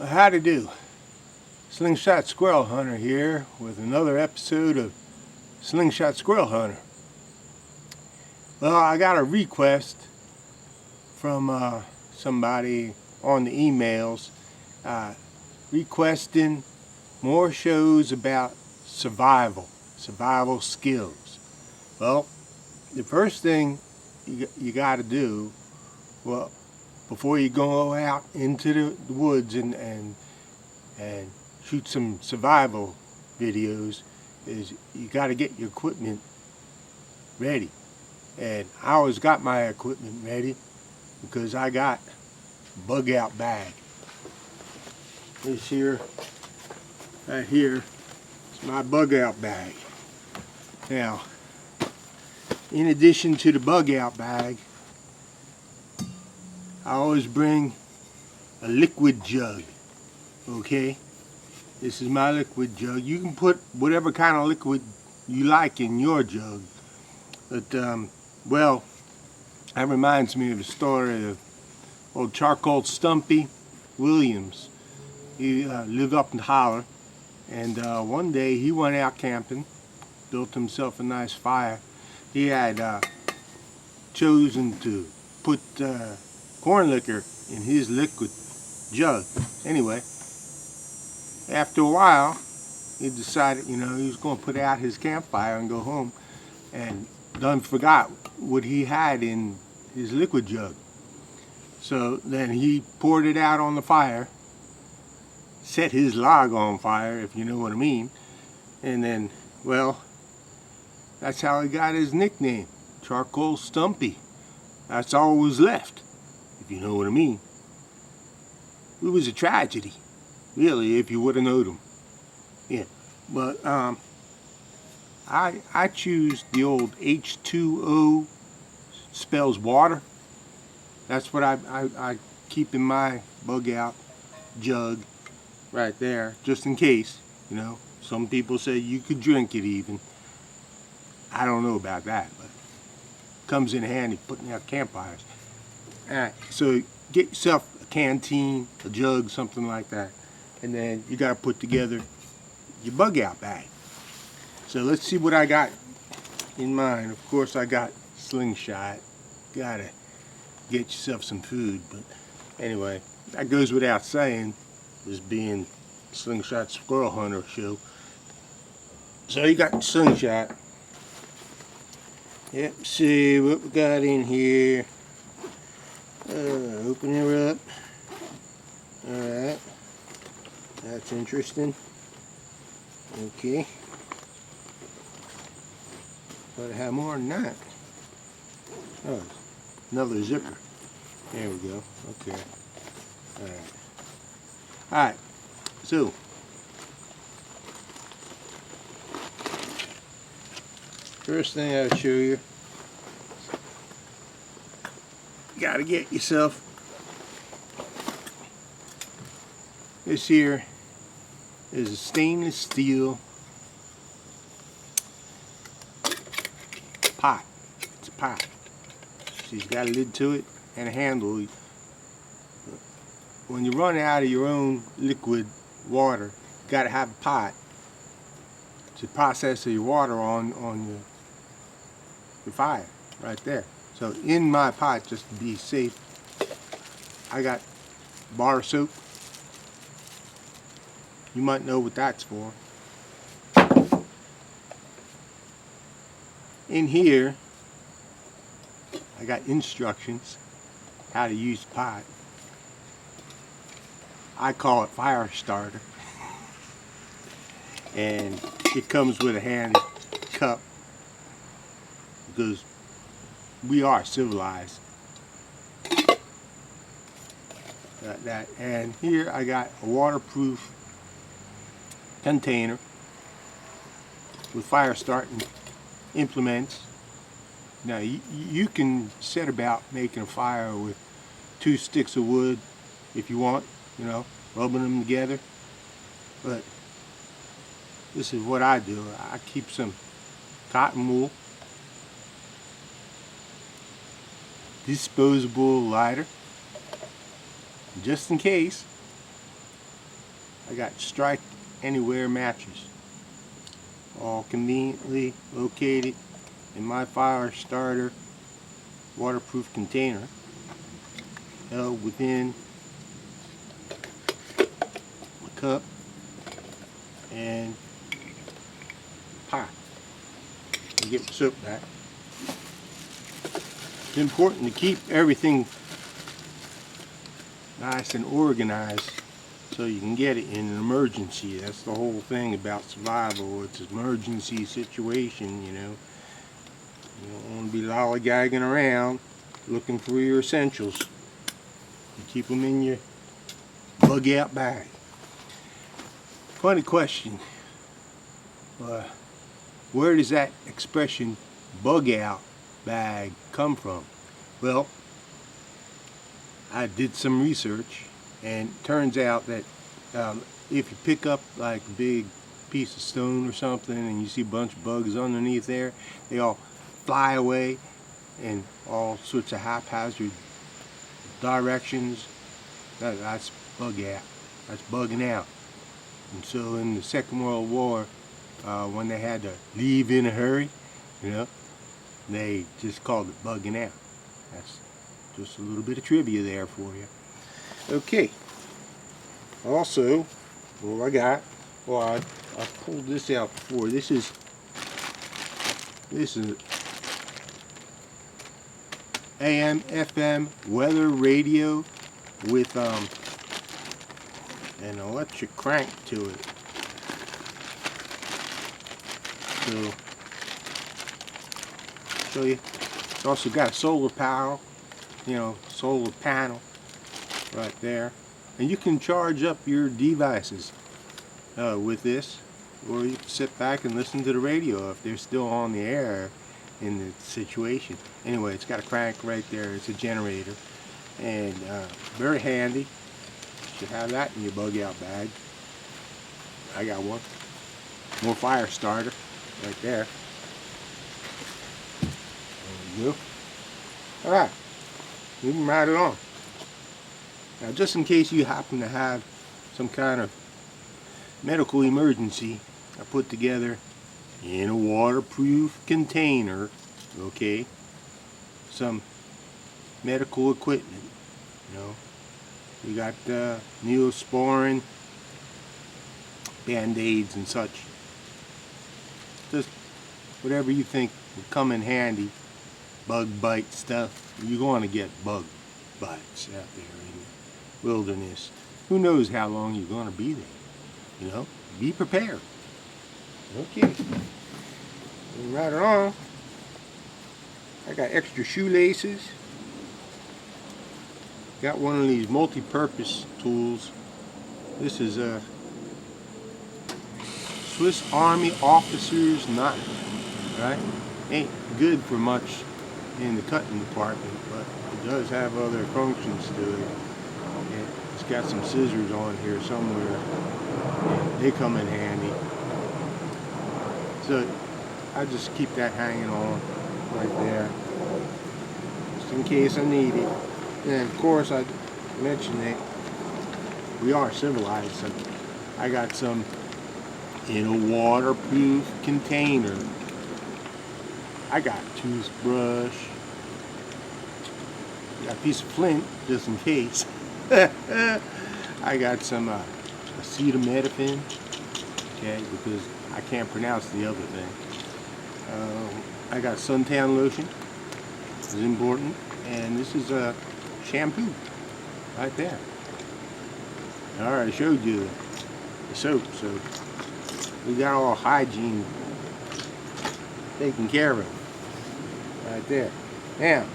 How to do? Slingshot Squirrel Hunter here with another episode of Slingshot Squirrel Hunter. Well, I got a request from somebody on the emails requesting more shows about survival skills. Well, the first thing you got to do, well, before you go out into the woods and shoot some survival videos, is you got to get your equipment ready. And I always got my equipment ready because I got a Bugout Bag. This here, right here, is my Bugout Bag. Now, in addition to the Bugout Bag, I always bring a liquid jug. Okay, this is my liquid jug. You can put whatever kind of liquid you like in your jug, but well, that reminds me of the story of old charcoal Stumpy Williams. He lived up in the holler, and one day he went out camping, built himself a nice fire. He had chosen to put corn liquor in his liquid jug. Anyway, after a while, he decided, he was going to put out his campfire and go home, and done forgot what he had in his liquid jug. So then he poured it out on the fire, set his log on fire, if you know what I mean, and then, well, that's how he got his nickname, Charcoal Stumpy. That's all was left, if you know what I mean. It was a tragedy, really, if you would have known him. Yeah, but I choose the old H2O, spells water. That's what I keep in my Bugout jug right there, just in case. Some people say you could drink it even. I don't know about that, but it comes in handy putting out campfires. Alright, so get yourself a canteen, a jug, something like that, and then you got to put together your Bugout bag. So let's see what I got in mind. Of course, I got Slingshot. Gotta get yourself some food, but anyway, that goes without saying, this being Slingshot Squirrel Hunter show. So you got Slingshot. Yep, see what we got in here. Open her up. Alright. That's interesting. Okay. But I have more than that. Oh, another zipper. There we go. Okay. Alright. Alright. So, first thing I'll show you, gotta get yourself this here is a stainless steel pot. It's a pot. She's got a lid to it and a handle. When you run out of your own liquid water, you gotta have a pot to process your water on your fire right there. So in my pot, just to be safe, I got bar soap. You might know what that's for. In here, I got instructions how to use the pot. I call it fire starter. And it comes with a hand cup because we are civilized. Got that. And here I got a waterproof container with fire starting implements. Now you can set about making a fire with 2 sticks of wood if you want, rubbing them together. But this is what I do. I keep some cotton wool, disposable lighter, just in case. I got Strike Anywhere matches, all conveniently located in my fire starter waterproof container, held within a cup and pot. You get the soap back. It's important to keep everything nice and organized so you can get it in an emergency. That's the whole thing about survival. It's an emergency situation, you know. You don't want to be lollygagging around looking for your essentials. You keep them in your bug-out bag. Funny question. Where does that expression bug-out bag come from? Well, I did some research, and it turns out that if you pick up like a big piece of stone or something and you see a bunch of bugs underneath there, they all fly away in all sorts of haphazard directions. That's bug out. That's bugging out. And so in the Second World War, when they had to leave in a hurry, you know, they just called it bugging out. That's just a little bit of trivia there for you. Okay. Also, what I got, well, I pulled this out before. This is AM FM weather radio with an electric crank to it. So, show you. It's also got a solar power, you know, solar panel right there, and you can charge up your devices with this, or you can sit back and listen to the radio if they're still on the air in the situation. Anyway, it's got a crank right there. It's a generator, and very handy. You should have that in your bug-out bag. I got one. More fire starter right there. There we go. All right, moving right along. Now, just in case you happen to have some kind of medical emergency, I put together in a waterproof container, okay, some medical equipment. You know, we got Neosporin, Band-Aids and such. Just whatever you think would come in handy. Bug bite stuff. You're going to get bug bites out there in the wilderness. Who knows how long you're going to be there? You know, be prepared. Okay, moving right along. I got extra shoelaces. Got one of these multi-purpose tools. This is a Swiss Army officer's knife. Right? Ain't good for much in the cutting department, but it does have other functions to it. It's got some scissors on here somewhere. And they come in handy. So I just keep that hanging on right there, just in case I need it. And of course, I mentioned that we are civilized, so I got some in a waterproof container. I got a toothbrush. Got a piece of flint, just in case. I got some acetaminophen, okay, because I can't pronounce the other thing. I got suntan lotion, this is important, and this is a shampoo right there. Alright, I showed you the soap, so we got all hygiene taken care of right there. Now,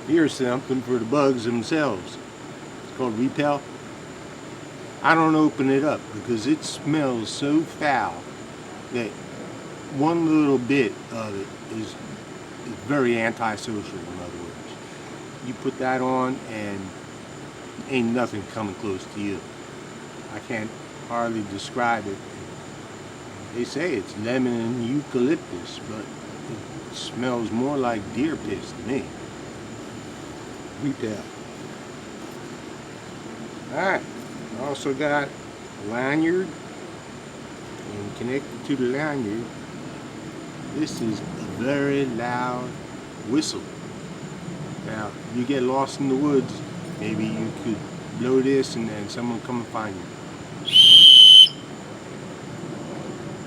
here's something for the bugs themselves. It's called Repel. I don't open it up because it smells so foul that one little bit of it is very antisocial, in other words. You put that on and ain't nothing coming close to you. I can't hardly describe it. They say it's lemon and eucalyptus, but it smells more like deer piss to me. Repel. Alright, also got a lanyard, and connected to the lanyard, this is a very loud whistle. Now, if you get lost in the woods, maybe you could blow this and then someone come and find you.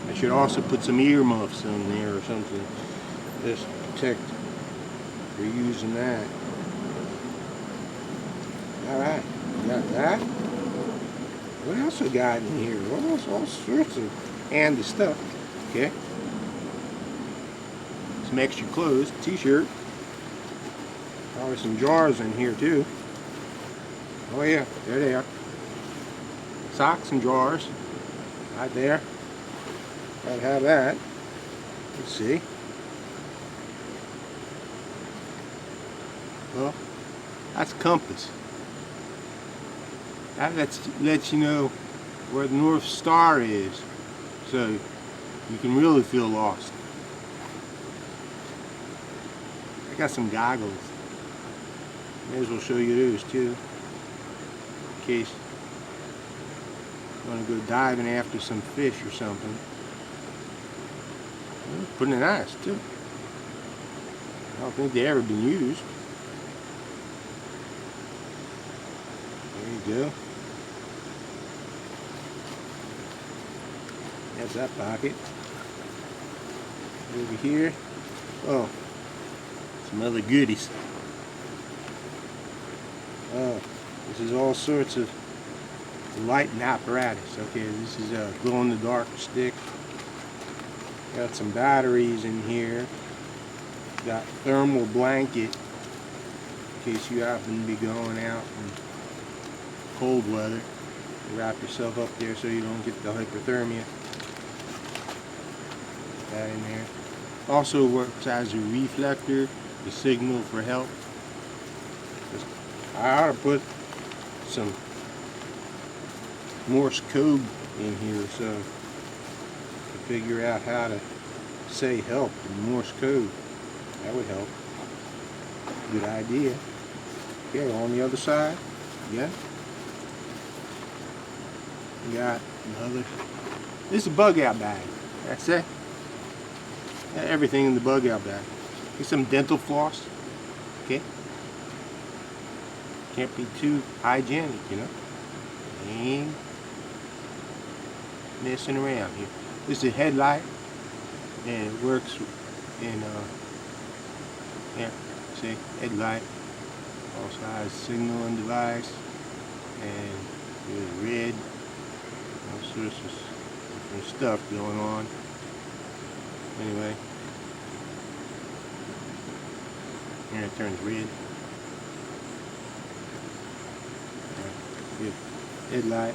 I should also put some earmuffs in there or something, just to protect for using that. Alright, got that. What else we got in here? All sorts of handy stuff. Okay. Some extra clothes, t-shirt. Probably some jars in here too. Oh yeah, there they are. Socks and jars. Right there. Gotta have that. Let's see. Well, that's a compass. That lets you know where the North Star is, so you can really feel lost. I got some goggles. May as well show you those too, in case you want to go diving after some fish or something. Well, pretty nice too. I don't think they've ever been used. There you go. That's that pocket. Over here. Oh, some other goodies. Oh, this is all sorts of lighting apparatus. Okay, this is a glow-in-the-dark stick. Got some batteries in here. Got thermal blanket in case you happen to be going out in cold weather. Wrap yourself up there so you don't get the hypothermia. Put that in there. Also works as a reflector, the signal for help. I ought to put some Morse code in here so to figure out how to say help in Morse code. That would help. Good idea. Okay, on the other side, yeah. We got another. This is a Bugout bag. That's it. Got everything in the Bugout bag. Get some dental floss. Okay. Can't be too hygienic, you know. Ain't messing around here. This is a Headlight, and it works in yeah, see, Headlight. Also has signaling device, and there's red. All sorts of different stuff going on. Anyway, here it turns red. Headlight,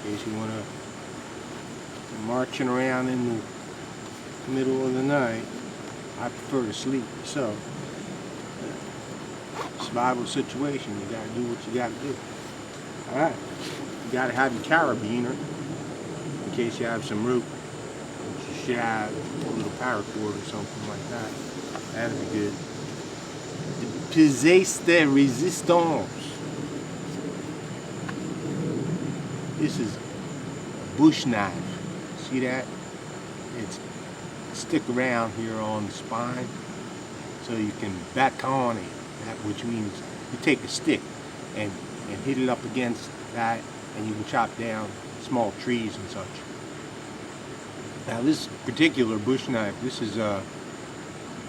in case you want to marching around in the middle of the night. I prefer to sleep, so survival situation, you gotta do what you gotta do. Alright, you gotta have your carabiner in case you have some rope. You should have a little paracord or something like that. That'd be good. Pièce de résistance. This is a bush knife. See that? It's stick around here on the spine so you can back on it. That which means you take a stick and hit it up against that, and you can chop down small trees and such. Now this particular bush knife, this is a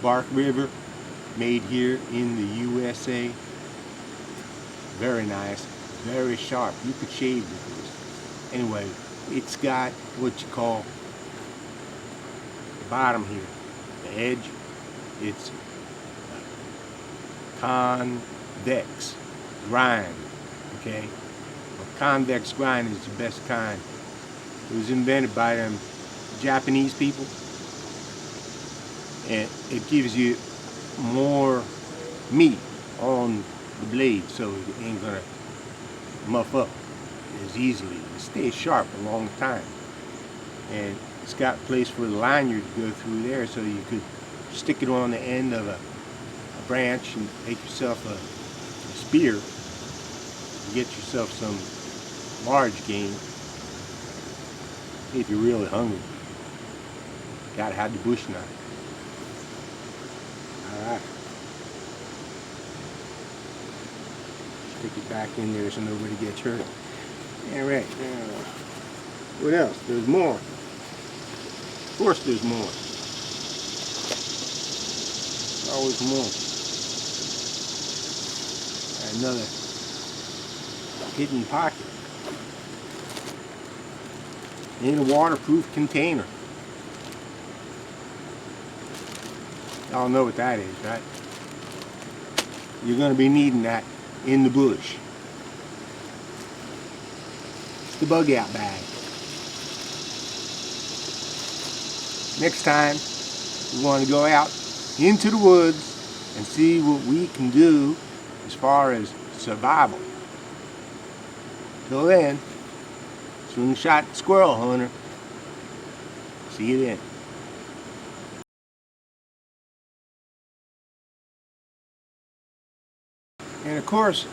bark river, made here in the USA. Very nice, very sharp. You could shave with this. Anyway, it's got what you call the bottom here, the edge. It's convex grind. Okay, well, convex grind is the best kind. It was invented by them Japanese people, and it gives you more meat on the blade, so it ain't gonna muff up as easily. It stays sharp a long time, and it's got a place for the lanyard to go through there, so you could stick it on the end of a branch and make yourself a spear. get yourself some large game if you're really hungry. Gotta have the bush knife. Alright. Stick it back in there so nobody gets hurt. Alright. What else? There's more. Of course there's more. Always more. Another hidden pocket in a waterproof container. Y'all know what that is, right? You're going to be needing that in the bush. It's the Bugout Bag. Next time we want to go out into the woods and see what we can do as far as survival. Till then, Slingshot Squirrel Hunter. See you then. And of course,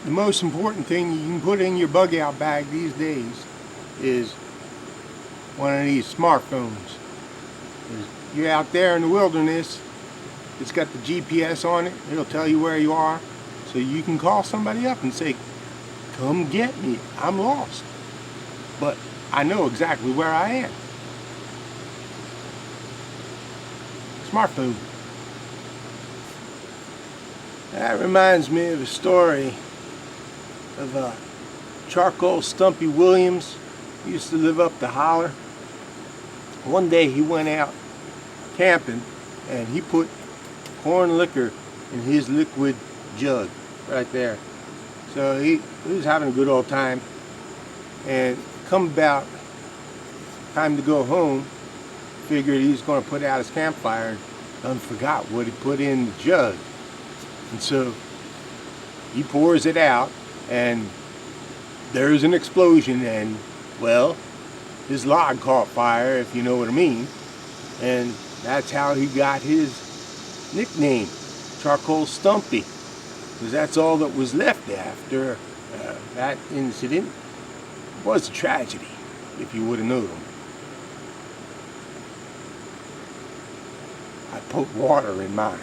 the most important thing you can put in your Bugout bag these days is one of these smartphones. You're out there in the wilderness, it's got the GPS on it, it'll tell you where you are, so you can call somebody up and say, come get me, I'm lost, but I know exactly where I am. Smartphone. That reminds me of a story of charcoal Stumpy Williams. He used to live up the holler. One day he went out camping and he put corn liquor in his liquid jug right there. So he was having a good old time, and come about time to go home, figured he was going to put out his campfire and forgot what he put in the jug. And so he pours it out and there's an explosion, and well, his log caught fire, if you know what I mean. And that's how he got his nickname, Charcoal Stumpy, because that's all that was left after that incident. It was a tragedy, if you would have known. I put water in mine.